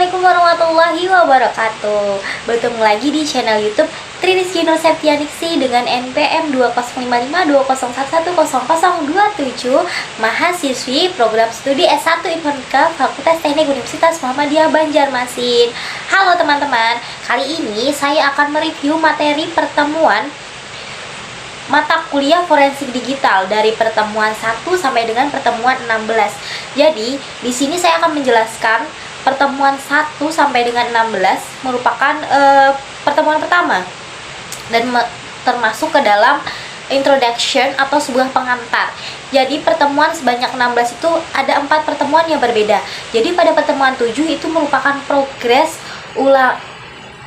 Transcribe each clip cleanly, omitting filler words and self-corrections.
Assalamualaikum warahmatullahi wabarakatuh. Bertemu lagi di channel YouTube Tririsky Nur Septianingsih dengan NPM 20552011100027, mahasiswi program studi S1 Informatika Fakultas Teknik Universitas Muhammadiyah Banjarmasin. Halo teman-teman, kali ini saya akan mereview materi pertemuan mata kuliah forensik digital dari pertemuan 1 sampai dengan pertemuan 16. Jadi, di sini saya akan menjelaskan pertemuan 1 sampai dengan 16 merupakan pertemuan pertama dan termasuk ke dalam introduction atau sebuah pengantar. Jadi pertemuan sebanyak 16 itu ada 4 pertemuan yang berbeda. Jadi pada pertemuan 7 itu merupakan progres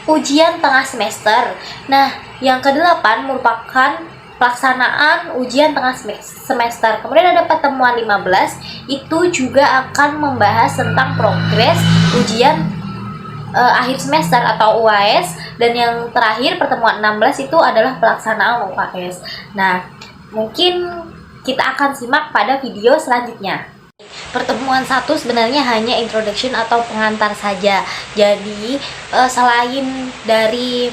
ujian tengah semester. Nah, yang ke-8 merupakan pelaksanaan ujian tengah semester. Kemudian ada pertemuan 15, itu juga akan membahas tentang progres ujian akhir semester atau UAS. Dan yang terakhir pertemuan 16 itu adalah pelaksanaan UAS. Nah, mungkin kita akan simak pada video selanjutnya. Pertemuan 1 sebenarnya hanya introduction atau pengantar saja. Jadi selain dari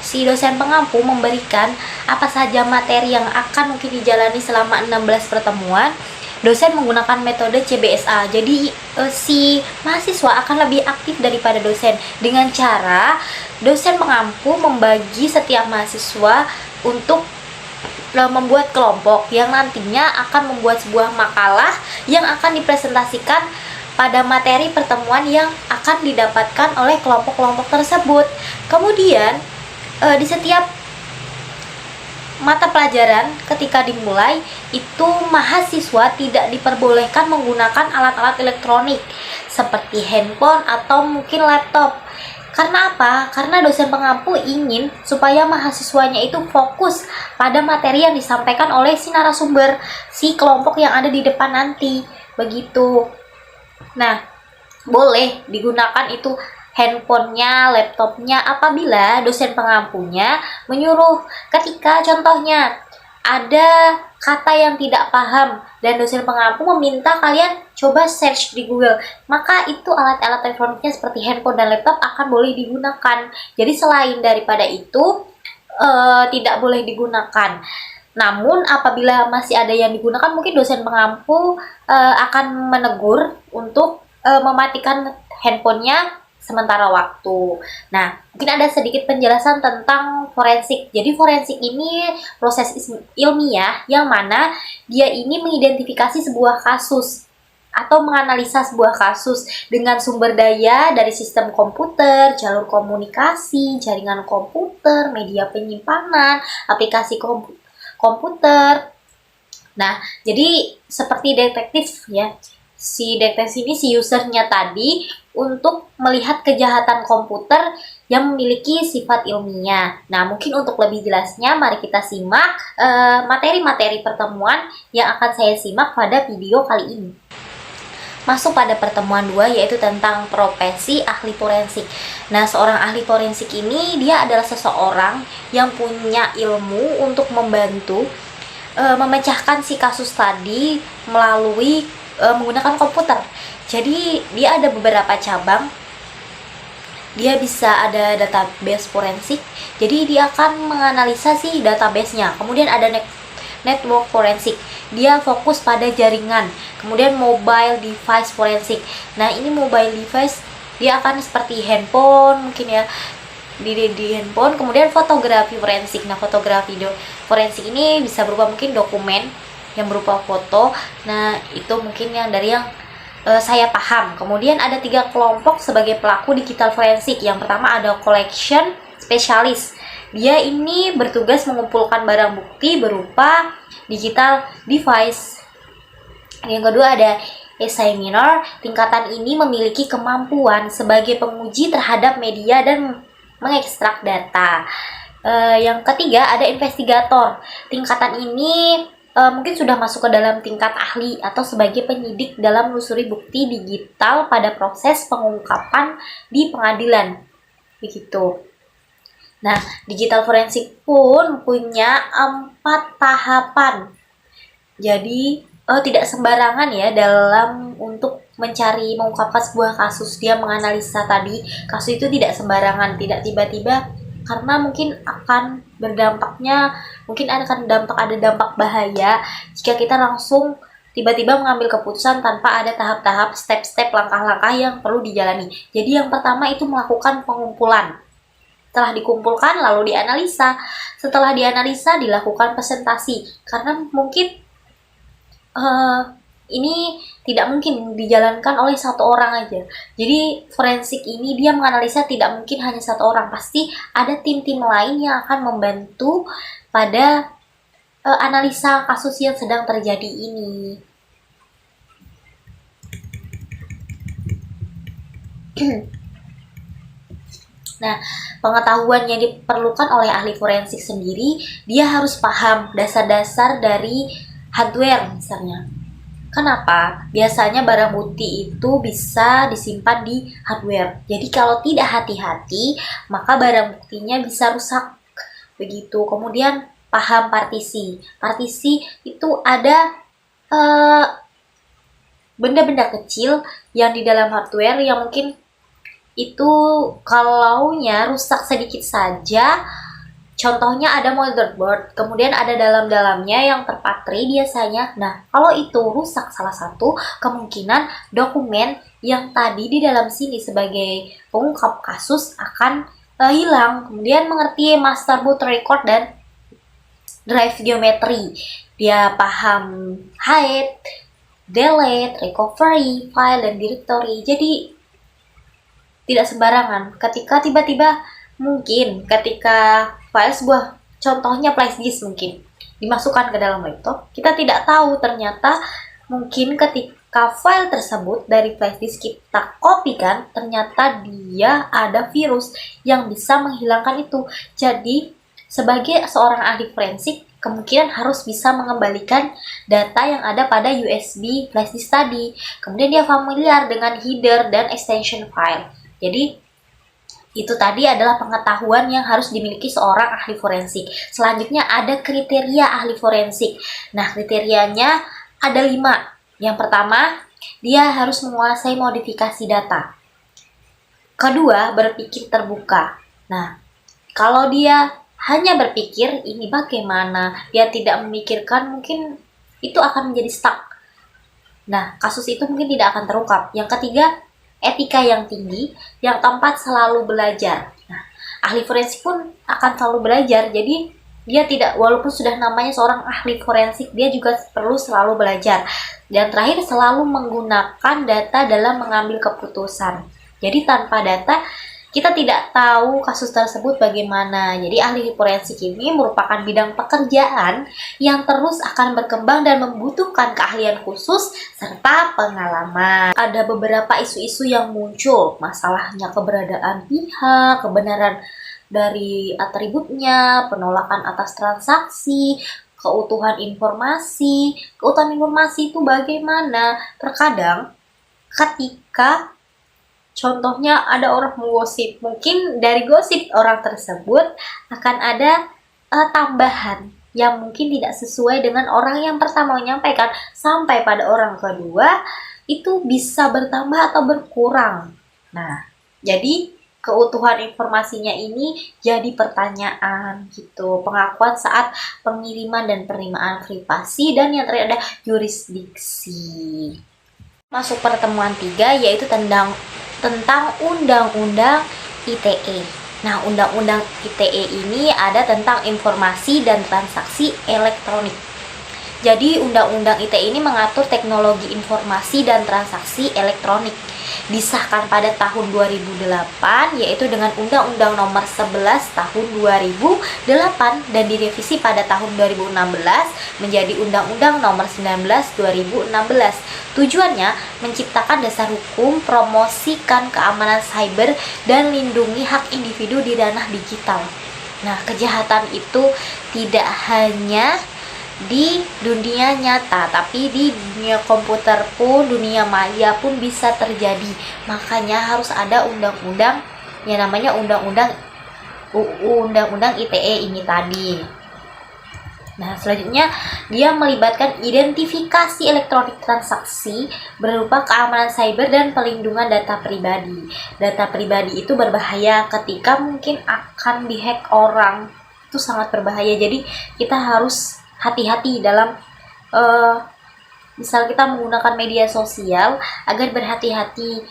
si dosen pengampu memberikan apa saja materi yang akan mungkin dijalani selama 16 pertemuan, dosen menggunakan metode CBSA. Jadi si mahasiswa akan lebih aktif daripada dosen dengan cara dosen pengampu membagi setiap mahasiswa untuk membuat kelompok yang nantinya akan membuat sebuah makalah yang akan dipresentasikan pada materi pertemuan yang akan didapatkan oleh kelompok-kelompok tersebut. Kemudian di setiap mata pelajaran ketika dimulai itu mahasiswa tidak diperbolehkan menggunakan alat-alat elektronik seperti handphone atau mungkin laptop. Karena apa? Karena dosen pengampu ingin supaya mahasiswanya itu fokus pada materi yang disampaikan oleh si narasumber, si kelompok yang ada di depan nanti. Begitu. Nah, boleh digunakan itu handphonenya, laptopnya apabila dosen pengampunya menyuruh. Ketika contohnya ada kata yang tidak paham dan dosen pengampu meminta kalian coba search di Google, maka itu alat-alat elektroniknya seperti handphone dan laptop akan boleh digunakan. Jadi selain daripada itu tidak boleh digunakan. Namun apabila masih ada yang digunakan, mungkin dosen pengampu akan menegur untuk mematikan handphonenya sementara waktu. Nah, mungkin ada sedikit penjelasan tentang forensik. Jadi forensik ini proses ilmiah yang mana dia ini mengidentifikasi sebuah kasus atau menganalisa sebuah kasus dengan sumber daya dari sistem komputer, jalur komunikasi, jaringan komputer, media penyimpanan, aplikasi komputer. Nah, jadi seperti detektif ya. Si detektif ini si usernya tadi untuk melihat kejahatan komputer yang memiliki sifat ilmiah. Nah, mungkin untuk lebih jelasnya mari kita simak materi-materi pertemuan yang akan saya simak pada video kali ini. Masuk pada pertemuan 2 yaitu tentang profesi ahli forensik. Nah, seorang ahli forensik ini dia adalah seseorang yang punya ilmu untuk membantu memecahkan si kasus tadi melalui menggunakan komputer. Jadi dia ada beberapa cabang. Dia bisa ada database forensik. Jadi dia akan menganalisa si database-nya. Kemudian ada network forensik. Dia fokus pada jaringan. Kemudian mobile device forensik. Nah, ini mobile device dia akan seperti handphone mungkin ya. Di handphone. Kemudian fotografi forensik. Nah, fotografi forensik ini bisa berupa mungkin dokumen yang berupa foto. Nah, itu mungkin yang dari yang saya paham. Kemudian ada 3 kelompok sebagai pelaku digital forensik. Yang pertama ada collection specialist. Dia ini bertugas mengumpulkan barang bukti berupa digital device. Yang kedua ada examiner. Tingkatan ini memiliki kemampuan sebagai penguji terhadap media dan mengekstrak data. Yang ketiga ada investigator. Tingkatan ini mungkin sudah masuk ke dalam tingkat ahli atau sebagai penyidik dalam menelusuri bukti digital pada proses pengungkapan di pengadilan. Begitu. Nah, digital forensik pun punya 4 tahapan. Jadi tidak sembarangan ya dalam untuk mengungkapkan sebuah kasus, dia menganalisa tadi kasus itu tidak sembarangan, tidak tiba-tiba, karena mungkin akan berdampaknya, mungkin ada dampak bahaya jika kita langsung tiba-tiba mengambil keputusan tanpa ada tahap-tahap, step-step, langkah-langkah yang perlu dijalani. Jadi yang pertama itu melakukan pengumpulan. Setelah dikumpulkan lalu dianalisa. Setelah dianalisa dilakukan presentasi. Karena mungkin ini tidak mungkin dijalankan oleh satu orang aja. Jadi forensik ini dia menganalisa tidak mungkin hanya satu orang. Pasti ada tim-tim lain yang akan membantu pada analisa kasus yang sedang terjadi ini. Nah, pengetahuan yang diperlukan oleh ahli forensik sendiri, dia harus paham dasar-dasar dari hardware misalnya. Kenapa? Biasanya barang bukti itu bisa disimpan di hardware. Jadi kalau tidak hati-hati, maka barang buktinya bisa rusak. Begitu. Kemudian paham partisi. Partisi itu ada benda-benda kecil yang di dalam hardware yang mungkin itu kalaunya rusak sedikit saja, contohnya ada motherboard, kemudian ada dalam-dalamnya yang terpatri biasanya. Nah, kalau itu rusak salah satu, kemungkinan dokumen yang tadi di dalam sini sebagai pengungkap kasus akan hilang. Kemudian mengerti master boot record dan drive geometry. Dia paham hide, delete, recovery, file, dan directory. Jadi tidak sembarangan ketika tiba-tiba mungkin ketika file sebuah, contohnya flash disk mungkin dimasukkan ke dalam laptop, kita tidak tahu ternyata mungkin ketika file tersebut dari flash disk kita kopikan, ternyata dia ada virus yang bisa menghilangkan itu. Jadi sebagai seorang ahli forensik kemungkinan harus bisa mengembalikan data yang ada pada USB flash disk tadi. Kemudian dia familiar dengan header dan extension file. Jadi itu tadi adalah pengetahuan yang harus dimiliki seorang ahli forensik. Selanjutnya ada kriteria ahli forensik. Nah, kriterianya ada 5. Yang pertama, dia harus menguasai modifikasi data. Kedua, berpikir terbuka. Nah, kalau dia hanya berpikir ini bagaimana, dia tidak memikirkan, mungkin itu akan menjadi stuck. Nah, kasus itu mungkin tidak akan terungkap. Yang ketiga, etika yang tinggi. Yang keempat, selalu belajar. Nah, ahli forensik pun akan selalu belajar. Jadi dia tidak, walaupun sudah namanya seorang ahli forensik, dia juga perlu selalu belajar. Dan terakhir, selalu menggunakan data dalam mengambil keputusan. Jadi tanpa data kita tidak tahu kasus tersebut bagaimana. Jadi ahli forensik ini merupakan bidang pekerjaan yang terus akan berkembang dan membutuhkan keahlian khusus serta pengalaman. Ada beberapa isu-isu yang muncul, masalahnya keberadaan pihak, kebenaran dari atributnya, penolakan atas transaksi, keutuhan informasi. Keutuhan informasi itu bagaimana? Terkadang ketika contohnya ada orang menggosip, mungkin dari gosip orang tersebut akan ada tambahan yang mungkin tidak sesuai dengan orang yang pertama menyampaikan, sampai pada orang kedua itu bisa bertambah atau berkurang. Nah, jadi keutuhan informasinya ini jadi pertanyaan gitu. Pengakuan saat pengiriman dan penerimaan privasi, dan yang terakhir ada jurisdiksi. Masuk pertemuan 3 yaitu tentang Undang-Undang ITE. Nah, Undang-Undang ITE ini ada tentang informasi dan transaksi elektronik. Jadi, Undang-Undang ITE ini mengatur teknologi informasi dan transaksi elektronik. Disahkan pada tahun 2008, yaitu dengan Undang-Undang Nomor 11 Tahun 2008 dan direvisi pada tahun 2016 menjadi Undang-Undang Nomor 19 2016. Tujuannya menciptakan dasar hukum, promosikan keamanan cyber, dan lindungi hak individu di ranah digital. Nah, kejahatan itu tidak hanya di dunia nyata, tapi di dunia komputer pun, dunia maya pun bisa terjadi. Makanya harus ada undang-undang yang namanya Undang-Undang ITE ini tadi. Nah, selanjutnya dia melibatkan identifikasi elektronik transaksi berupa keamanan cyber dan pelindungan data pribadi. Data pribadi itu berbahaya ketika mungkin akan dihack orang. Itu sangat berbahaya. Jadi kita harus hati-hati dalam misal kita menggunakan media sosial agar berhati-hati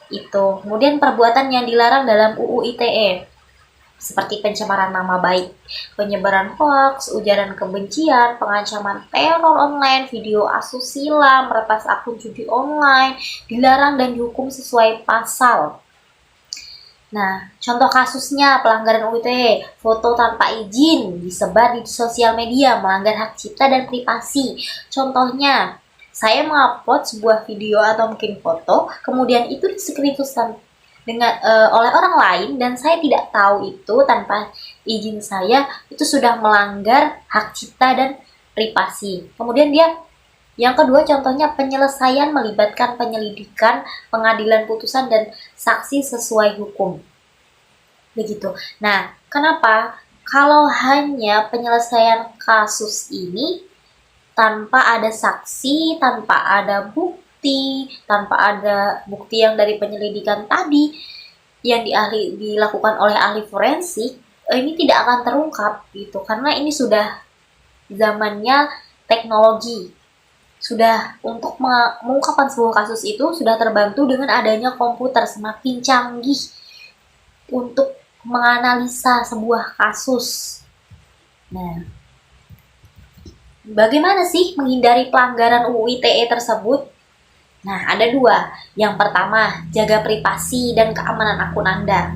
itu. Kemudian perbuatan yang dilarang dalam UU ITE seperti pencemaran nama baik, penyebaran hoaks, ujaran kebencian, pengancaman teror online, video asusila, meretas akun judi online, dilarang dan dihukum sesuai pasal. Nah, contoh kasusnya pelanggaran UU ITE, foto tanpa izin disebar di sosial media, melanggar hak cipta dan privasi. Contohnya, saya mengupload sebuah video atau mungkin foto, kemudian itu di-screenshot oleh orang lain dan saya tidak tahu itu tanpa izin saya, itu sudah melanggar hak cipta dan privasi. Kemudian yang kedua contohnya penyelesaian melibatkan penyelidikan, pengadilan putusan dan saksi sesuai hukum. Begitu. Nah, kenapa? Kalau hanya penyelesaian kasus ini tanpa ada saksi, tanpa ada bukti, tanpa ada bukti yang dari penyelidikan tadi yang dilakukan oleh ahli forensik, ini tidak akan terungkap gitu, karena ini sudah zamannya teknologi. Sudah untuk mengungkapkan sebuah kasus itu sudah terbantu dengan adanya komputer semakin canggih untuk menganalisa sebuah kasus. Nah, bagaimana sih menghindari pelanggaran UU ITE tersebut? Nah, ada dua. Yang pertama, jaga privasi dan keamanan akun Anda.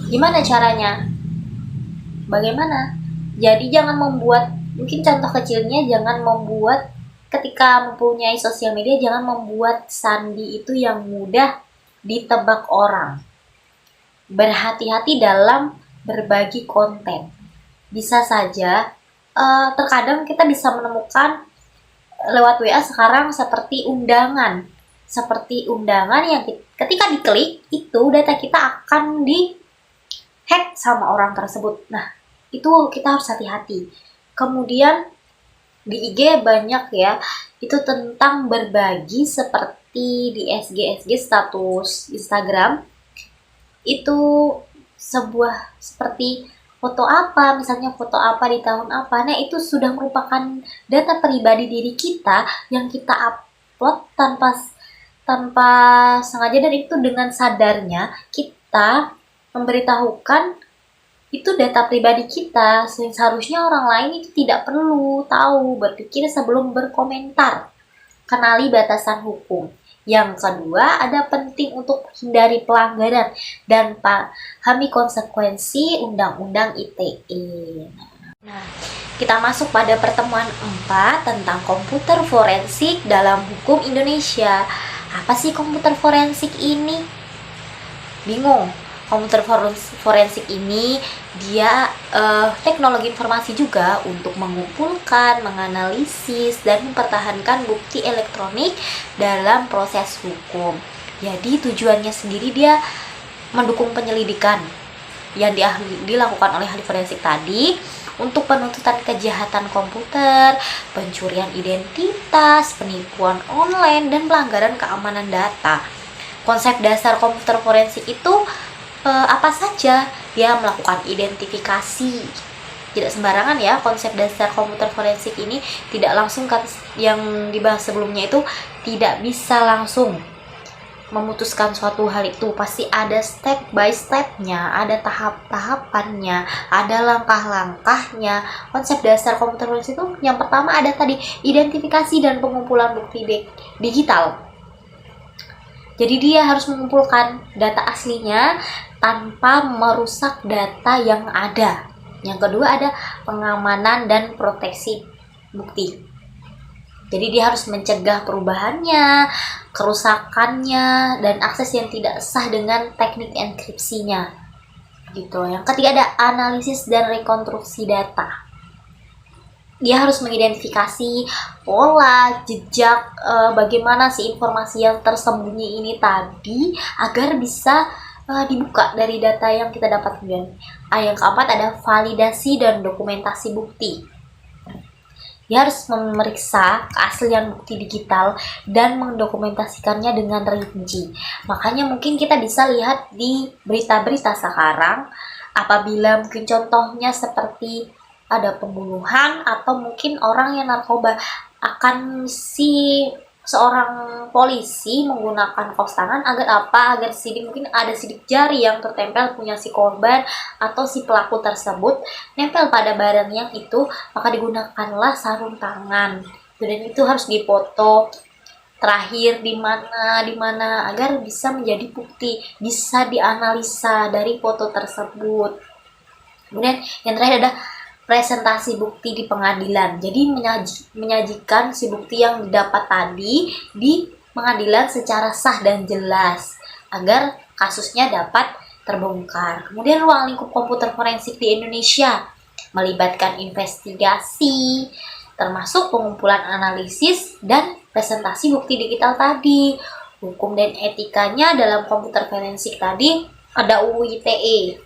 Gimana caranya? Bagaimana? Jadi jangan membuat, mungkin contoh kecilnya, jangan membuat ketika mempunyai sosial media, jangan membuat sandi itu yang mudah ditebak orang. Berhati-hati dalam berbagi konten. Bisa saja, terkadang kita bisa menemukan lewat WA sekarang seperti undangan yang ketika diklik itu data kita akan dihack sama orang tersebut. Nah, itu kita harus hati-hati. Kemudian di IG banyak ya, itu tentang berbagi seperti di SG status Instagram, itu sebuah seperti foto apa, misalnya foto apa di tahun apa. Nah, itu sudah merupakan data pribadi diri kita yang kita upload tanpa sengaja, dan itu dengan sadarnya kita memberitahukan itu data pribadi kita. Seharusnya orang lain itu tidak perlu tahu, berpikir sebelum berkomentar. Kenali batasan hukum. Yang kedua, ada penting untuk hindari pelanggaran dan pahami konsekuensi Undang-Undang ITE. Nah, kita masuk pada pertemuan 4 tentang komputer forensik dalam hukum Indonesia. Apa sih komputer forensik ini? Bingung? Komputer forensik ini dia teknologi informasi juga untuk mengumpulkan, menganalisis, dan mempertahankan bukti elektronik dalam proses hukum. Jadi tujuannya sendiri dia mendukung penyelidikan yang dilakukan oleh ahli forensik tadi untuk penuntutan kejahatan komputer, pencurian identitas, penipuan online, dan pelanggaran keamanan data. Konsep dasar komputer forensik itu apa saja? Dia melakukan identifikasi. Tidak sembarangan ya, konsep dasar komputer forensik ini tidak langsung yang dibahas sebelumnya itu tidak bisa langsung memutuskan suatu hal itu. Pasti ada step by stepnya, ada tahap-tahapannya, ada langkah-langkahnya. Konsep dasar komputer forensik itu yang pertama ada tadi identifikasi dan pengumpulan bukti digital. Jadi dia harus mengumpulkan data aslinya tanpa merusak data yang ada. Yang kedua ada pengamanan dan proteksi bukti. Jadi dia harus mencegah perubahannya, kerusakannya, dan akses yang tidak sah dengan teknik enkripsinya. Gitu. Yang ketiga ada analisis dan rekonstruksi data. Dia harus mengidentifikasi pola, jejak, bagaimana sih informasi yang tersembunyi ini tadi agar bisa dibuka dari data yang kita dapat. Kemudian yang keempat ada validasi dan dokumentasi bukti. Dia harus memeriksa keaslian bukti digital dan mendokumentasikannya dengan rinci. Makanya mungkin kita bisa lihat di berita-berita sekarang, apabila mungkin contohnya seperti ada pembunuhan atau mungkin orang yang narkoba, akan si seorang polisi menggunakan kaos tangan agar apa? Agar sidik, mungkin ada sidik jari yang tertempel punya si korban atau si pelaku tersebut nempel pada barang yang itu, maka digunakanlah sarung tangan. Dan itu harus dipoto terakhir di mana agar bisa menjadi bukti, bisa dianalisa dari foto tersebut. Kemudian yang terakhir ada presentasi bukti di pengadilan. Jadi menyajikan si bukti yang didapat tadi di pengadilan secara sah dan jelas agar kasusnya dapat terbongkar. Kemudian ruang lingkup komputer forensik di Indonesia melibatkan investigasi, termasuk pengumpulan analisis dan presentasi bukti digital tadi. Hukum dan etikanya dalam komputer forensik tadi ada UU ITE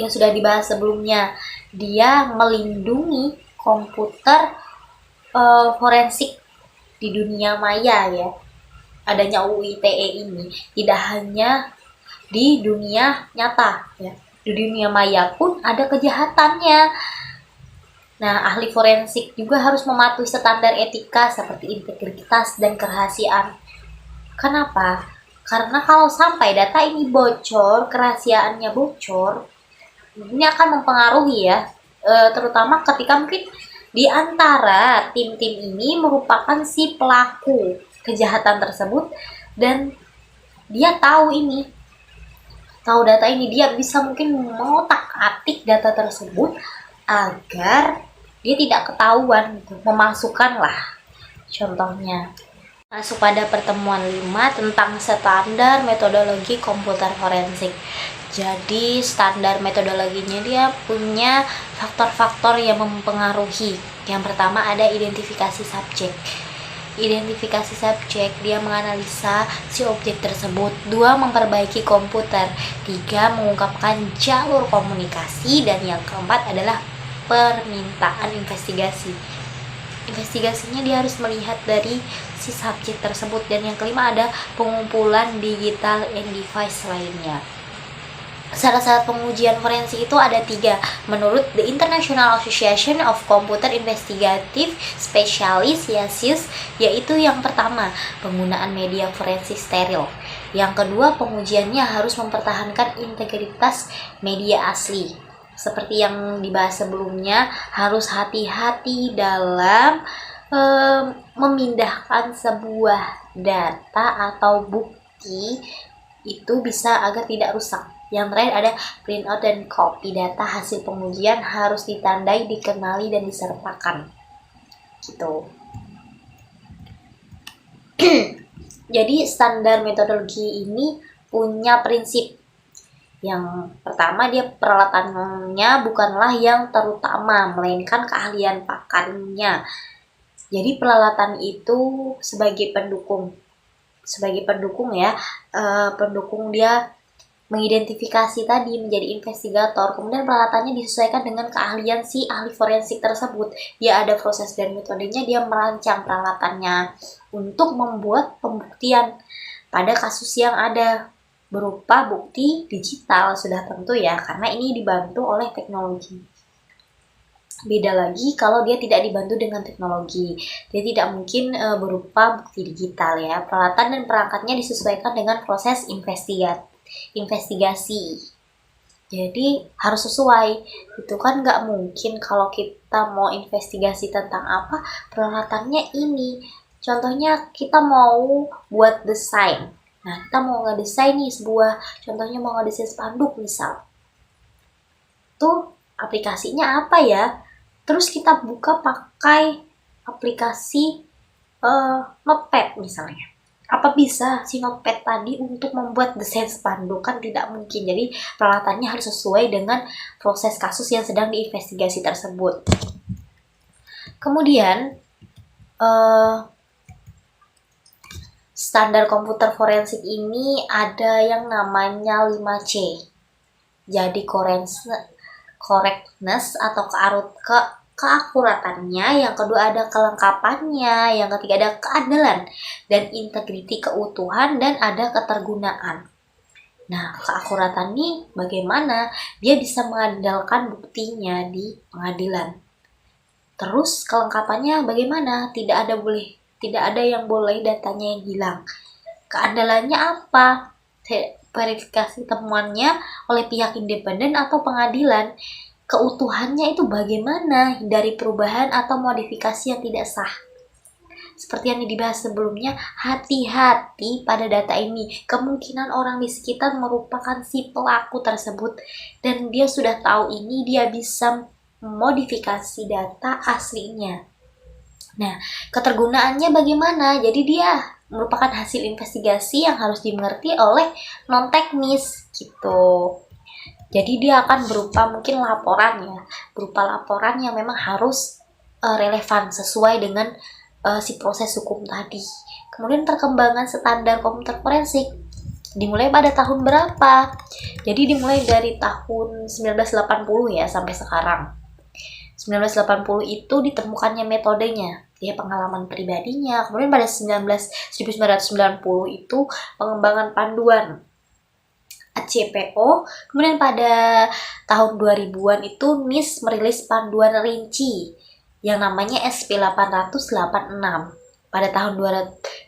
yang sudah dibahas sebelumnya. Dia melindungi komputer forensik di dunia maya ya. Adanya UU ITE ini tidak hanya di dunia nyata ya. Di dunia maya pun ada kejahatannya. Nah, ahli forensik juga harus mematuhi standar etika seperti integritas dan kerahasiaan. Kenapa? Karena kalau sampai data ini bocor, kerahasiaannya bocor, ini akan mempengaruhi ya, terutama ketika mungkin di antara tim-tim ini merupakan si pelaku kejahatan tersebut dan dia tahu data ini, dia bisa mungkin mengotak-atik data tersebut agar dia tidak ketahuan gitu, memasukkanlah. Contohnya masuk pada pertemuan 5 tentang standar metodologi komputer forensik. Jadi standar metodologinya dia punya faktor-faktor yang mempengaruhi. Yang pertama ada identifikasi subjek. Identifikasi subjek, dia menganalisa si objek tersebut. 2, memperbaiki komputer. 3, mengungkapkan jalur komunikasi. Dan yang keempat adalah permintaan investigasi. Investigasinya dia harus melihat dari si subjek tersebut. Dan yang kelima ada pengumpulan digital and device lainnya. Syarat-syarat pengujian forensik itu ada 3 menurut The International Association of Computer Investigative Specialists, yaitu yang pertama penggunaan media forensik steril. Yang kedua, pengujiannya harus mempertahankan integritas media asli. Seperti yang dibahas sebelumnya, harus hati-hati dalam memindahkan sebuah data atau bukti itu bisa agar tidak rusak. Yang terakhir ada print out dan copy data hasil pengujian harus ditandai, dikenali, dan disertakan. Gitu. Jadi standar metodologi ini punya prinsip. Yang pertama, dia peralatannya bukanlah yang terutama, melainkan keahlian pakarnya. Jadi peralatan itu sebagai pendukung ya, pendukung dia mengidentifikasi tadi menjadi investigator. Kemudian peralatannya disesuaikan dengan keahlian si ahli forensik tersebut. Dia ada proses dan metodenya, dia merancang peralatannya untuk membuat pembuktian pada kasus yang ada berupa bukti digital, sudah tentu ya, karena ini dibantu oleh teknologi. Beda lagi kalau dia tidak dibantu dengan teknologi, dia tidak mungkin berupa bukti digital ya. Peralatan dan perangkatnya disesuaikan dengan proses investigasi. Jadi harus sesuai. Itu kan nggak mungkin kalau kita mau investigasi tentang apa, peralatannya ini. Contohnya kita mau buat desain. Nah, kita mau ngedesain nih contohnya mau ngedesain spanduk misal. Tuh aplikasinya apa ya? Terus kita buka pakai aplikasi Notepad misalnya. Apa bisa si Notepad tadi untuk membuat desain spanduk? Kan tidak mungkin. Jadi peralatannya harus sesuai dengan proses kasus yang sedang diinvestigasi tersebut. Kemudian Standar komputer forensik ini ada yang namanya 5C. Jadi correctness atau keakuratannya, yang kedua ada kelengkapannya, yang ketiga ada keadilan dan integriti, keutuhan, dan ada ketergunaan. Nah, keakuratan ini bagaimana? Dia bisa mengandalkan buktinya di pengadilan. Terus kelengkapannya bagaimana? Tidak ada yang boleh datanya yang hilang. Keandalannya apa? Verifikasi temuannya oleh pihak independen atau pengadilan. Keutuhannya itu bagaimana? Dari perubahan atau modifikasi yang tidak sah. Seperti yang dibahas sebelumnya, hati-hati pada data ini. Kemungkinan orang di sekitar merupakan si pelaku tersebut dan dia sudah tahu ini, dia bisa modifikasi data aslinya. Nah, ketergunaannya bagaimana? Jadi dia merupakan hasil investigasi yang harus dimengerti oleh non-teknis gitu. Jadi dia akan berupa mungkin laporan ya, berupa laporan yang memang harus relevan sesuai dengan si proses hukum tadi. Kemudian perkembangan standar komputer forensik dimulai pada tahun berapa? Jadi dimulai dari tahun 1980 ya sampai sekarang. 1980 itu ditemukannya metodenya, ya pengalaman pribadinya. Kemudian pada 1990 itu pengembangan panduan ACPO. Kemudian pada tahun 2000-an itu NIS merilis panduan rinci yang namanya SP886. Pada tahun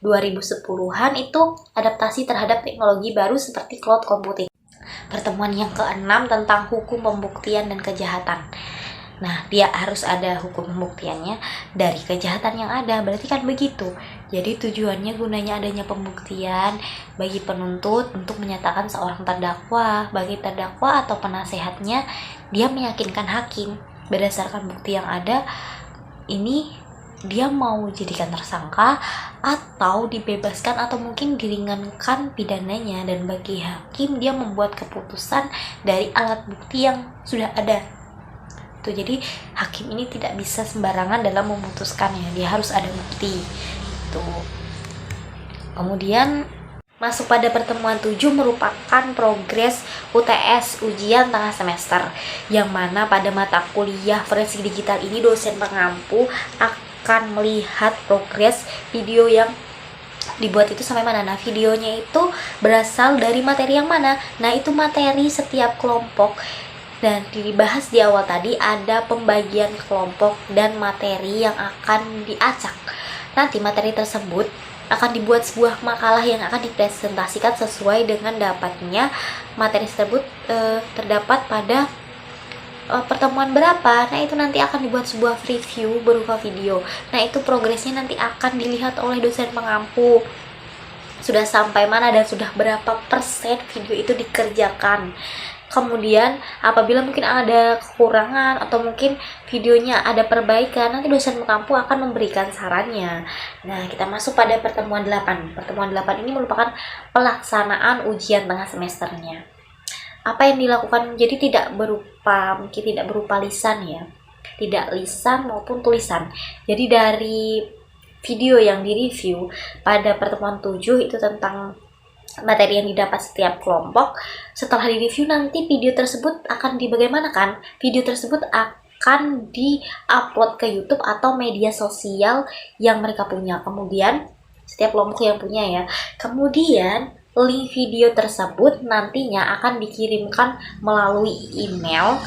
2010-an itu adaptasi terhadap teknologi baru seperti cloud computing. Pertemuan yang keenam tentang hukum pembuktian dan kejahatan. Nah, dia harus ada hukum pembuktiannya dari kejahatan yang ada, berarti kan begitu. Jadi tujuannya gunanya adanya pembuktian bagi penuntut untuk menyatakan seorang terdakwa, bagi terdakwa atau penasehatnya, dia meyakinkan hakim berdasarkan bukti yang ada, ini dia mau jadikan tersangka atau dibebaskan atau mungkin diringankan pidananya, dan bagi hakim dia membuat keputusan dari alat bukti yang sudah ada. Jadi hakim ini tidak bisa sembarangan dalam memutuskannya, dia harus ada bukti. Kemudian masuk pada pertemuan 7 merupakan progres UTS, ujian tengah semester, yang mana pada mata kuliah forensik digital ini dosen pengampu akan melihat progres video yang dibuat itu sampai mana. Nah, videonya itu berasal dari materi yang mana? Nah, itu materi setiap kelompok. Dan dibahas di awal tadi ada pembagian kelompok dan materi yang akan diacak. Nanti materi tersebut akan dibuat sebuah makalah yang akan dipresentasikan sesuai dengan dapatnya. Materi tersebut terdapat pada pertemuan berapa. Nah, itu nanti akan dibuat sebuah review berupa video. Nah, itu progresnya nanti akan dilihat oleh dosen pengampu, sudah sampai mana dan sudah berapa persen video itu dikerjakan. Kemudian apabila mungkin ada kekurangan atau mungkin videonya ada perbaikan, nanti dosen pengampu akan memberikan sarannya. Nah, kita masuk pada pertemuan 8. Pertemuan 8 ini merupakan pelaksanaan ujian tengah semesternya. Apa yang dilakukan? Jadi tidak berupa lisan ya. Tidak lisan maupun tulisan. Jadi dari video yang direview pada pertemuan 7 itu tentang materi yang didapat setiap kelompok. Setelah direview, nanti video tersebut akan dibagaimanakan? Video tersebut akan di-upload ke YouTube atau media sosial yang mereka punya. Kemudian setiap kelompok yang punya ya. Kemudian link video tersebut nantinya akan dikirimkan melalui email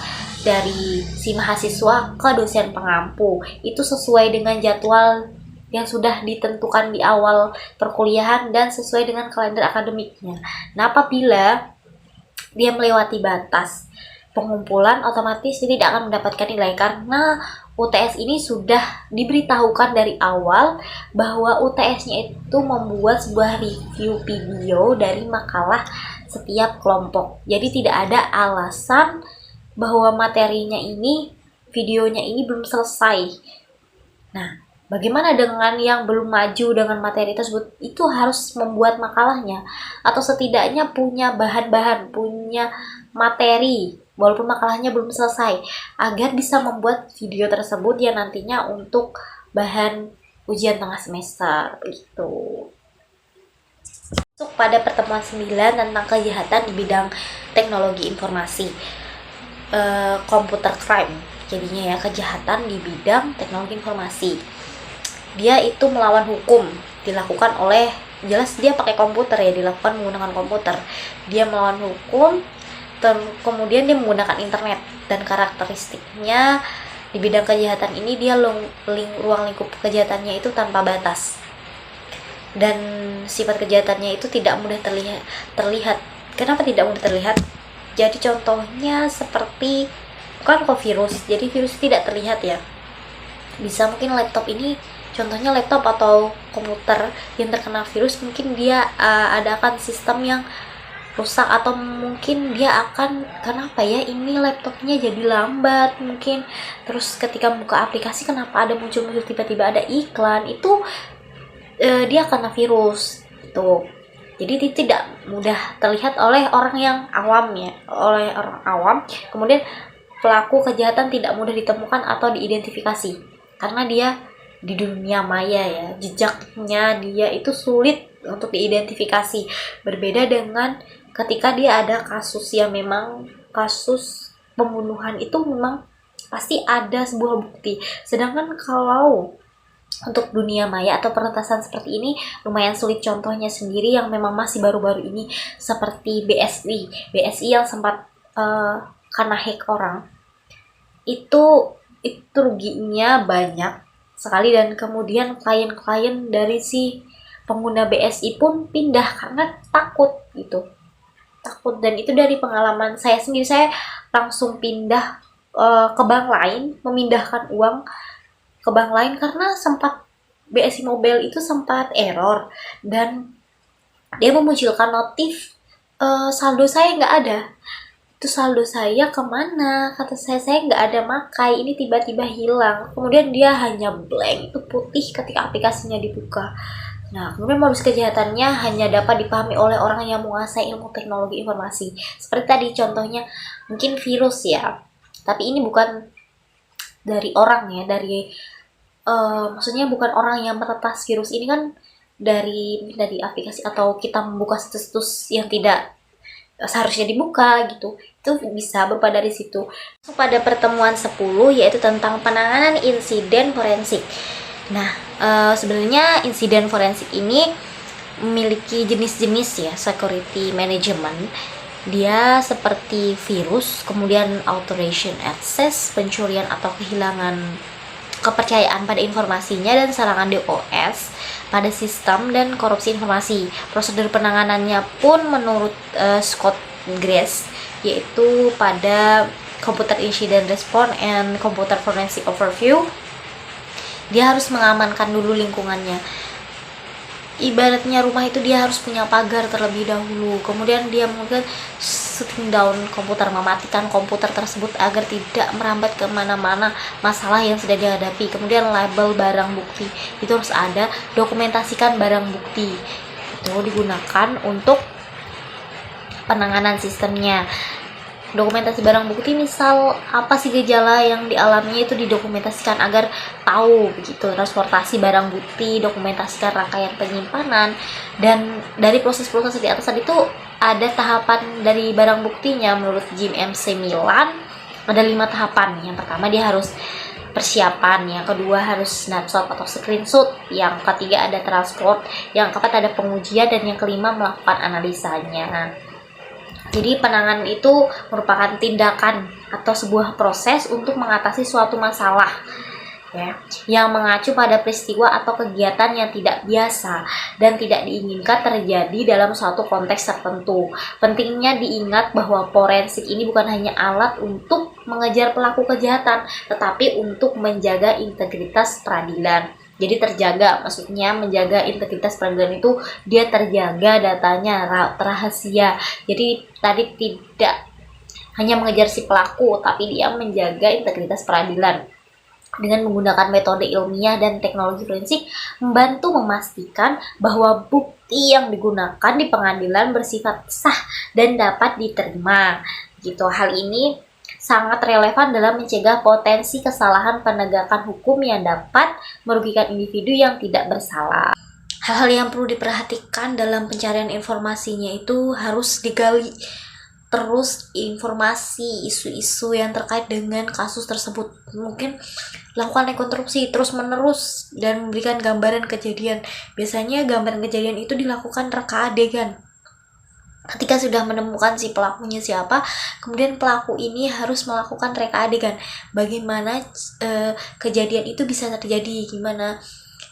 dari si mahasiswa ke dosen pengampu. Itu sesuai dengan jadwal yang sudah ditentukan di awal perkuliahan dan sesuai dengan kalender akademiknya. Nah, apabila dia melewati batas pengumpulan, otomatis dia tidak akan mendapatkan nilai karena UTS ini sudah diberitahukan dari awal bahwa UTS-nya itu membuat sebuah review video dari makalah setiap kelompok. Jadi tidak ada alasan bahwa materinya ini, videonya ini belum selesai. Nah, bagaimana dengan yang belum maju dengan materi tersebut? Itu harus membuat makalahnya atau setidaknya punya bahan-bahan, punya materi walaupun makalahnya belum selesai agar bisa membuat video tersebut yang nantinya untuk bahan ujian tengah semester begitu. Masuk pada pertemuan 9 tentang kejahatan di bidang teknologi informasi, computer crime. Jadinya ya, kejahatan di bidang teknologi informasi. Dia itu melawan hukum, dilakukan oleh, jelas dia pakai komputer ya, dilakukan menggunakan komputer. Dia melawan hukum, kemudian dia menggunakan internet, dan karakteristiknya di bidang kejahatan ini dia ruang lingkup kejahatannya itu tanpa batas. Dan sifat kejahatannya itu tidak mudah terlihat. Kenapa tidak mudah terlihat? Jadi contohnya seperti, bukan kok virus, jadi virus tidak terlihat ya. Bisa mungkin laptop ini, contohnya laptop atau komputer yang terkena virus, mungkin dia adakan sistem yang rusak, atau mungkin dia akan, kenapa ya ini laptopnya jadi lambat mungkin, terus ketika buka aplikasi kenapa ada muncul-muncul tiba-tiba ada iklan, itu dia kena virus gitu. Jadi tidak mudah terlihat oleh orang yang awam ya, oleh orang awam. Kemudian pelaku kejahatan tidak mudah ditemukan atau diidentifikasi karena dia di dunia maya ya, jejaknya dia itu sulit untuk diidentifikasi. Berbeda dengan ketika dia ada kasus yang memang kasus pembunuhan, itu memang pasti ada sebuah bukti. Sedangkan kalau untuk dunia maya atau peretasan seperti ini lumayan sulit. Contohnya sendiri yang memang masih baru-baru ini seperti BSI yang sempat kena hack orang, itu ruginya banyak sekali, dan kemudian klien-klien dari si pengguna BSI pun pindah karena takut gitu, takut. Dan itu dari pengalaman saya sendiri, saya langsung pindah ke bank lain, memindahkan uang ke bank lain karena sempat BSI Mobile itu sempat error dan dia memunculkan notif saldo saya nggak ada. Itu saldo saya kemana? Kata saya nggak ada makai, ini tiba-tiba hilang. Kemudian dia hanya blank, itu putih ketika aplikasinya dibuka. Nah, kemudian modus kejahatannya hanya dapat dipahami oleh orang yang menguasai ilmu teknologi informasi. Seperti tadi contohnya, mungkin virus ya, tapi ini bukan dari orang ya, maksudnya bukan orang yang meretas virus ini kan dari aplikasi, atau kita membuka situs-situs yang tidak seharusnya dibuka gitu. Itu bisa berupa dari situ. Pada pertemuan 10 yaitu tentang penanganan insiden forensik. Nah, sebenarnya insiden forensik ini memiliki jenis-jenis ya, security management. Dia seperti virus, kemudian alteration access, pencurian atau kehilangan kepercayaan pada informasinya, dan serangan DOS pada sistem, dan korupsi informasi. Prosedur penanganannya pun menurut Scott Grace yaitu pada Computer Incident Response and Computer Forensic Overview. Dia harus mengamankan dulu lingkungannya. Ibaratnya rumah itu dia harus punya pagar terlebih dahulu, kemudian dia mungkin shutting down komputer, mematikan komputer tersebut agar tidak merambat kemana-mana masalah yang sudah dihadapi. Kemudian label barang bukti itu harus ada, dokumentasikan barang bukti itu digunakan untuk penanganan sistemnya. Dokumentasi barang bukti, misal apa sih gejala yang dialaminya, itu didokumentasikan agar tahu begitu. Transportasi barang bukti, dokumentasikan rangkaian penyimpanan, dan dari proses-proses di atas tadi itu ada tahapan dari barang buktinya. Menurut Jim MC Milan ada 5 tahapan. Yang pertama dia harus persiapan, yang kedua harus snapshot atau screenshot, yang ketiga ada transport, yang keempat ada pengujian, dan yang kelima melakukan analisanya. Jadi penanganan itu merupakan tindakan atau sebuah proses untuk mengatasi suatu masalah ya, yang mengacu pada peristiwa atau kegiatan yang tidak biasa dan tidak diinginkan terjadi dalam suatu konteks tertentu. Pentingnya diingat bahwa forensik ini bukan hanya alat untuk mengejar pelaku kejahatan, tetapi untuk menjaga integritas peradilan. Jadi terjaga, maksudnya menjaga integritas peradilan itu dia terjaga, datanya rahasia. Jadi tadi tidak hanya mengejar si pelaku, tapi dia menjaga integritas peradilan. Dengan menggunakan metode ilmiah dan teknologi forensik, membantu memastikan bahwa bukti yang digunakan di pengadilan bersifat sah dan dapat diterima. Gitu. Hal ini sangat relevan dalam mencegah potensi kesalahan penegakan hukum yang dapat merugikan individu yang tidak bersalah. Hal-hal yang perlu diperhatikan dalam pencarian informasinya itu harus digali terus informasi isu-isu yang terkait dengan kasus tersebut. Mungkin lakukan rekonstruksi terus menerus dan memberikan gambaran kejadian. Biasanya gambaran kejadian itu dilakukan reka adegan. Ketika sudah menemukan si pelakunya siapa, kemudian pelaku ini harus melakukan reka adegan. Bagaimana kejadian itu bisa terjadi, gimana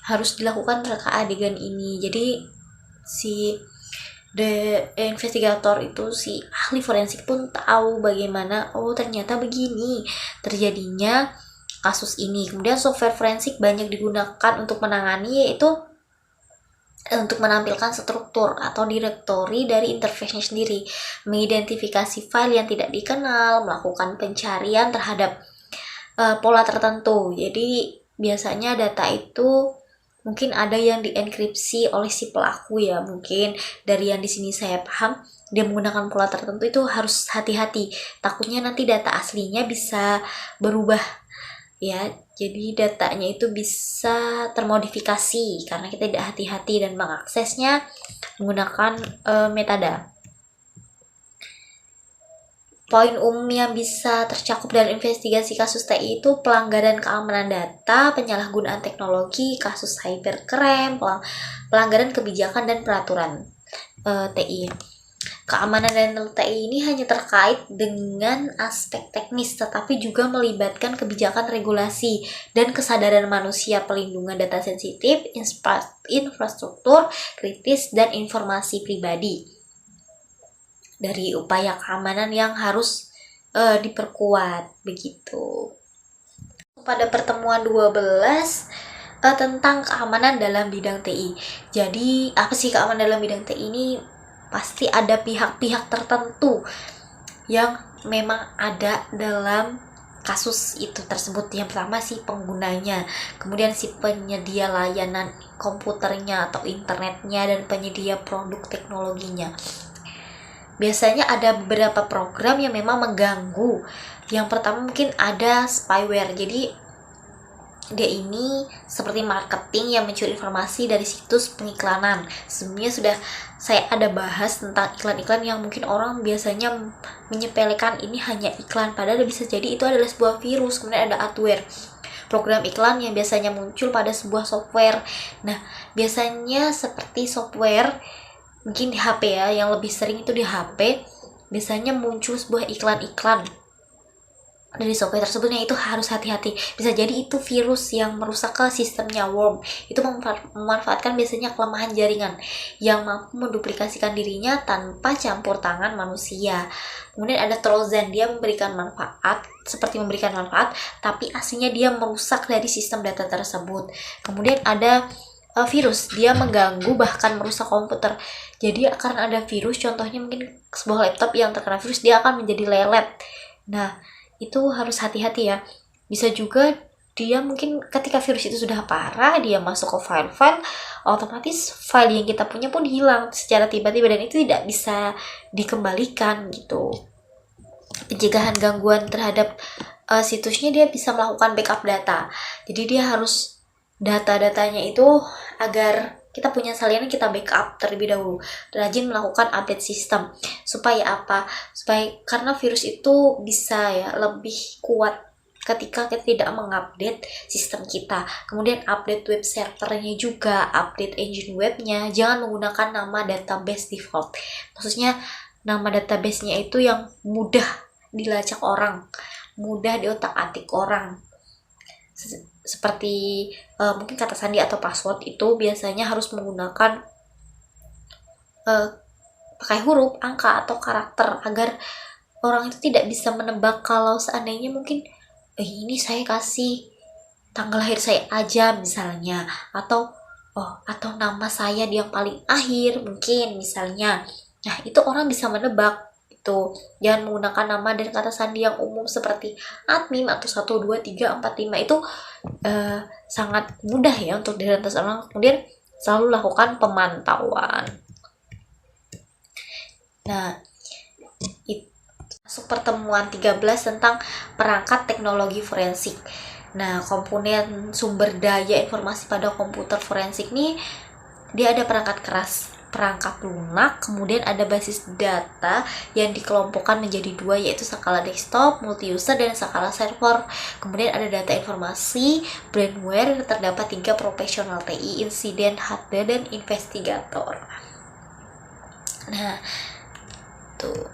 harus dilakukan reka adegan ini. Jadi si investigator itu, si ahli forensik pun tahu bagaimana, oh ternyata begini terjadinya kasus ini. Kemudian software forensik banyak digunakan untuk menangani, yaitu untuk menampilkan struktur atau direktori dari interface-nya sendiri, mengidentifikasi file yang tidak dikenal, melakukan pencarian terhadap pola tertentu. Jadi biasanya data itu mungkin ada yang dienkripsi oleh si pelaku ya, mungkin dari yang di sini saya paham dia menggunakan pola tertentu, itu harus hati-hati, takutnya nanti data aslinya bisa berubah ya, jadi datanya itu bisa termodifikasi karena kita tidak hati-hati dan mengaksesnya menggunakan metadata. Poin umum yang bisa tercakup dalam investigasi kasus TI itu pelanggaran keamanan data, penyalahgunaan teknologi, kasus cybercrime, pelanggaran kebijakan dan peraturan TI. Keamanan dan TI ini hanya terkait dengan aspek teknis, tetapi juga melibatkan kebijakan regulasi dan kesadaran manusia, pelindungan data sensitif, infrastruktur kritis, dan informasi pribadi. Dari upaya keamanan yang harus diperkuat begitu. Pada pertemuan 12 tentang keamanan dalam bidang TI. Jadi apa sih keamanan dalam bidang TI ini? Pasti ada pihak-pihak tertentu yang memang ada dalam kasus itu tersebut. Yang pertama si penggunanya, kemudian si penyedia layanan komputernya atau internetnya, dan penyedia produk teknologinya. Biasanya ada beberapa program yang memang mengganggu. Yang pertama mungkin ada spyware. Jadi dia ini seperti marketing yang mencuri informasi dari situs pengiklanan. Sebelumnya sudah saya ada bahas tentang iklan-iklan yang mungkin orang biasanya menyepelekan ini hanya iklan, padahal bisa jadi itu adalah sebuah virus. Kemudian ada adware, program iklan yang biasanya muncul pada sebuah software. Nah, biasanya seperti software mungkin di HP ya, yang lebih sering itu di HP, biasanya muncul sebuah iklan-iklan dari software tersebut, yang itu harus hati-hati. Bisa jadi itu virus yang merusak ke sistemnya worm. Itu memanfaatkan biasanya kelemahan jaringan yang mampu menduplikasikan dirinya tanpa campur tangan manusia. Kemudian ada Trojan, dia memberikan manfaat, seperti memberikan manfaat, tapi aslinya dia merusak dari sistem data tersebut. Kemudian ada virus, dia mengganggu bahkan merusak komputer. Jadi karena ada virus, contohnya mungkin sebuah laptop yang terkena virus, dia akan menjadi lelet. Nah, itu harus hati-hati ya. Bisa juga dia mungkin ketika virus itu sudah parah, dia masuk ke file-file, otomatis file yang kita punya pun hilang secara tiba-tiba dan itu tidak bisa dikembalikan gitu. Pencegahan gangguan terhadap situsnya, dia bisa melakukan backup data. Jadi dia harus data-datanya itu agar kita punya salinan, kita backup terlebih dahulu. Rajin melakukan update sistem. Supaya apa? Supaya karena virus itu bisa ya lebih kuat ketika kita tidak mengupdate sistem kita. Kemudian update web servernya juga, update engine webnya. Jangan menggunakan nama database default. Maksudnya nama database-nya itu yang mudah dilacak orang, mudah diotak-atik orang. Seperti mungkin kata sandi atau password itu biasanya harus menggunakan pakai huruf, angka, atau karakter agar orang itu tidak bisa menebak. Kalau seandainya mungkin ini saya kasih tanggal lahir saya aja misalnya, atau nama saya yang paling akhir mungkin misalnya. Nah, itu orang bisa menebak. Itu jangan menggunakan nama dan kata sandi yang umum seperti admin atau 1 2 3 4 5. Itu sangat mudah ya untuk direntas orang. Kemudian selalu lakukan pemantauan. Nah, itu masuk pertemuan 13 tentang perangkat teknologi forensik. Nah, komponen sumber daya informasi pada komputer forensik ini dia ada perangkat keras, perangkat lunak, kemudian ada basis data yang dikelompokkan menjadi dua, yaitu skala desktop, multi-user, dan skala server. Kemudian ada data informasi, brandware, dan terdapat 3 profesional TI, insiden, hardware, dan investigator. Nah, tuh.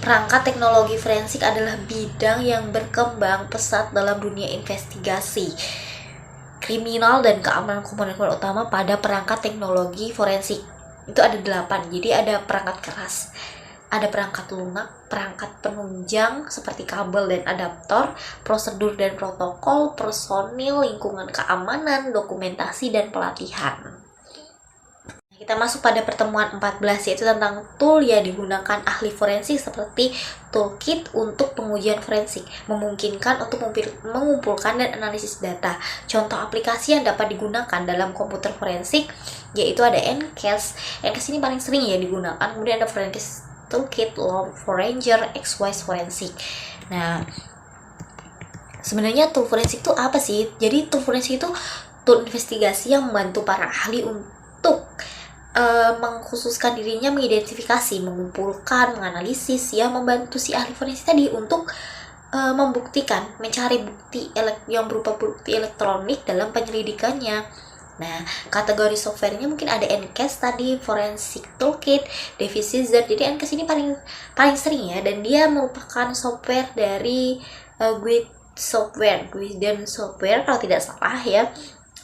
Perangkat teknologi forensik adalah bidang yang berkembang pesat dalam dunia investigasi kriminal dan keamanan komponen utama pada perangkat teknologi forensik. Itu ada 8. Jadi ada perangkat keras, ada perangkat lunak, perangkat penunjang seperti kabel dan adaptor, prosedur dan protokol, personil, lingkungan keamanan, dokumentasi, dan pelatihan. Kita masuk pada pertemuan 14, yaitu tentang tool yang digunakan ahli forensik seperti toolkit untuk pengujian forensik, memungkinkan untuk mengumpulkan dan analisis data. Contoh aplikasi yang dapat digunakan dalam komputer forensik yaitu ada NCAS. NCAS ini paling sering ya digunakan. Kemudian ada Forensic Toolkit, Log4Ranger, XWise Forensik. Nah, sebenarnya tool forensik itu apa sih? Jadi tool forensik itu tool investigasi yang membantu para ahli untuk mengkhususkan dirinya mengidentifikasi, mengumpulkan, menganalisis, ya membantu si ahli forensik tadi untuk membuktikan, mencari bukti yang berupa bukti elektronik dalam penyelidikannya. Nah, kategori softwarenya mungkin ada NCAS tadi, Forensic Toolkit, Devisizzer. Jadi NCAS ini paling sering ya, dan dia merupakan software dari Guidon Software kalau tidak salah ya.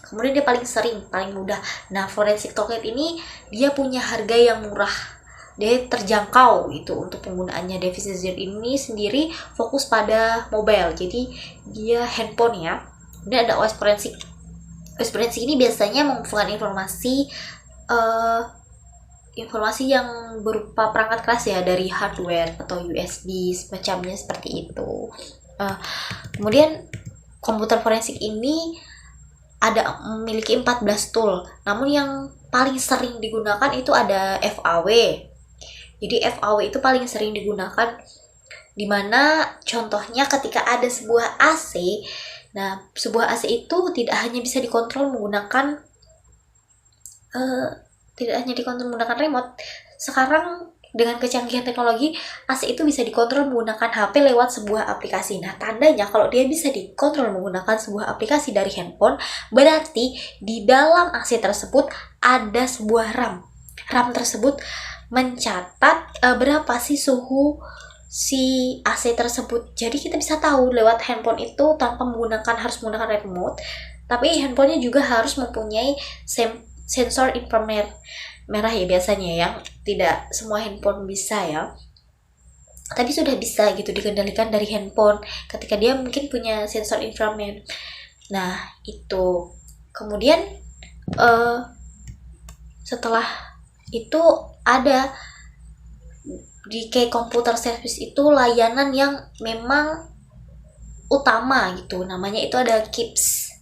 Kemudian dia paling sering, paling mudah. Nah, Forensic Toolkit ini dia punya harga yang murah, dia terjangkau itu untuk penggunaannya. Devisizzer ini sendiri fokus pada mobile, jadi dia handphone ya. Ini ada OS Forensik. OS Forensik ini biasanya mengumpulkan informasi yang berupa perangkat keras ya, dari hardware atau USB semacamnya seperti itu. Kemudian komputer forensik ini memiliki 14 tool. Namun yang paling sering digunakan itu ada FAW. Jadi FAW itu paling sering digunakan, dimana contohnya ketika ada sebuah AC. Nah, sebuah AC itu tidak hanya bisa dikontrol menggunakan remote. Sekarang dengan kecanggihan teknologi, AC itu bisa dikontrol menggunakan HP lewat sebuah aplikasi. Nah, tandanya kalau dia bisa dikontrol menggunakan sebuah aplikasi dari handphone, berarti di dalam AC tersebut ada sebuah RAM. RAM tersebut mencatat berapa sih suhu si AC tersebut. Jadi kita bisa tahu lewat handphone itu tanpa harus menggunakan remote, tapi handphonenya juga harus mempunyai sensor inframerah ya biasanya, yang tidak semua handphone bisa ya, tapi sudah bisa gitu dikendalikan dari handphone ketika dia mungkin punya sensor inframerah. Nah, itu kemudian setelah itu ada di kayak computer service itu layanan yang memang utama gitu, namanya itu ada KIPS,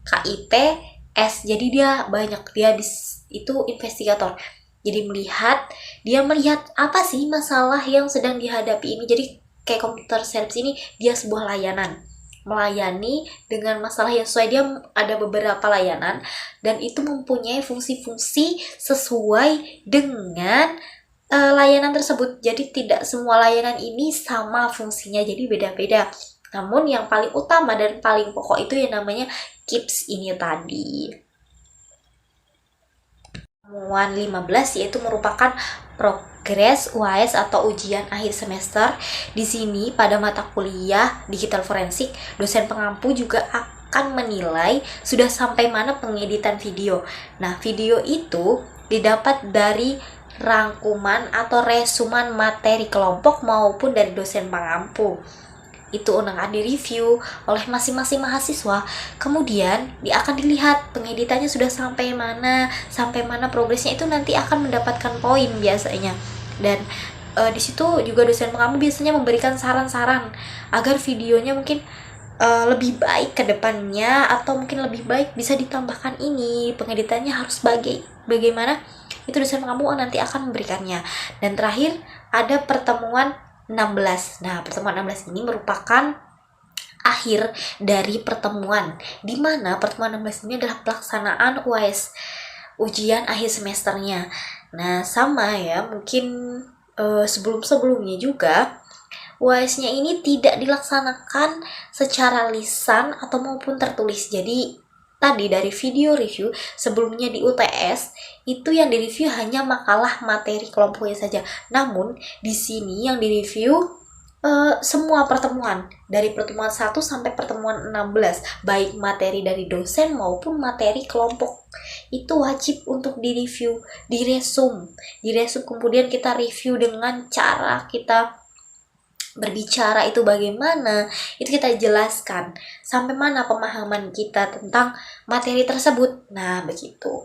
KIPS. Jadi dia itu investigator. Jadi dia melihat apa sih masalah yang sedang dihadapi ini. Jadi kayak computer service ini dia sebuah layanan, melayani dengan masalah yang sesuai. Dia ada beberapa layanan dan itu mempunyai fungsi-fungsi sesuai dengan layanan tersebut. Jadi tidak semua layanan ini sama fungsinya, jadi beda-beda. Namun yang paling utama dan paling pokok itu yang namanya KIPS ini tadi. Pertemuan 15 yaitu merupakan progres UAS atau ujian akhir semester. Di sini pada mata kuliah digital forensik, dosen pengampu juga akan menilai sudah sampai mana pengeditan video. Nah, video itu didapat dari rangkuman atau resuman materi kelompok maupun dari dosen pengampu. Itu akan direview oleh masing-masing mahasiswa. Kemudian akan dilihat pengeditannya sudah sampai mana progresnya, itu nanti akan mendapatkan poin biasanya. Dan di situ juga dosen pengampu biasanya memberikan saran-saran agar videonya mungkin lebih baik ke depannya, atau mungkin lebih baik bisa ditambahkan ini, pengeditannya harus bagaimana, itu dosen pengampu nanti akan memberikannya. Dan terakhir ada pertemuan 16. Nah, pertemuan 16 ini merupakan akhir dari pertemuan, di mana pertemuan 16 ini adalah pelaksanaan UAS, ujian akhir semesternya. Nah, sama ya, mungkin sebelum-sebelumnya juga UAS-nya ini tidak dilaksanakan secara lisan atau maupun tertulis. Jadi tadi dari video review sebelumnya di UTS itu yang direview hanya makalah materi kelompoknya saja. Namun di sini yang direview semua pertemuan dari pertemuan 1 sampai pertemuan 16, baik materi dari dosen maupun materi kelompok itu wajib untuk direview, diresum kemudian kita review dengan cara kita berbicara itu bagaimana, itu kita jelaskan sampai mana pemahaman kita tentang materi tersebut. Nah, begitu.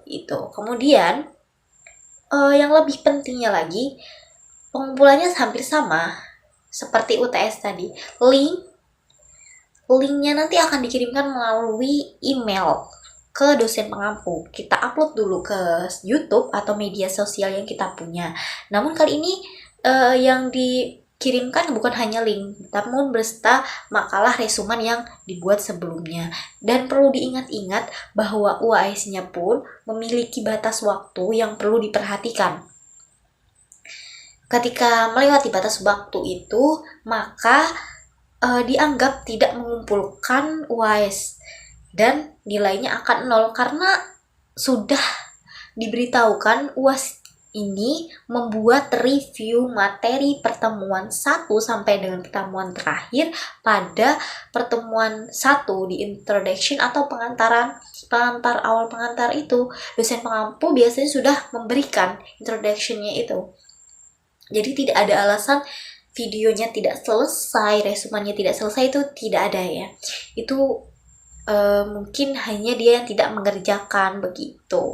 Itu. Kemudian yang lebih pentingnya lagi, pengumpulannya hampir sama seperti UTS tadi. Linknya nanti akan dikirimkan melalui email ke dosen pengampu. Kita upload dulu ke YouTube atau media sosial yang kita punya. Namun kali ini yang dikirimkan bukan hanya link, namun beserta makalah resuman yang dibuat sebelumnya. Dan perlu diingat-ingat bahwa UAS-nya pun memiliki batas waktu yang perlu diperhatikan. Ketika melewati batas waktu itu, maka dianggap tidak mengumpulkan UAS dan nilainya akan 0 karena sudah diberitahukan UAS ini membuat review materi pertemuan 1 sampai dengan pertemuan terakhir pada pertemuan 1 di introduction atau pengantar awal pengantar itu. Dosen pengampu biasanya sudah memberikan introduction-nya itu. Jadi tidak ada alasan videonya tidak selesai, resumannya tidak selesai, itu tidak ada ya. Itu mungkin hanya dia yang tidak mengerjakan begitu.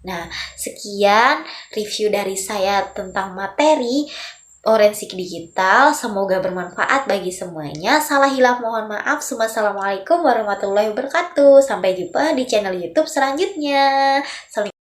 Nah, sekian review dari saya tentang materi forensik digital. Semoga bermanfaat bagi semuanya. Salah hilaf mohon maaf. Wassalamualaikum warahmatullahi wabarakatuh. Sampai jumpa di channel YouTube selanjutnya. Salam.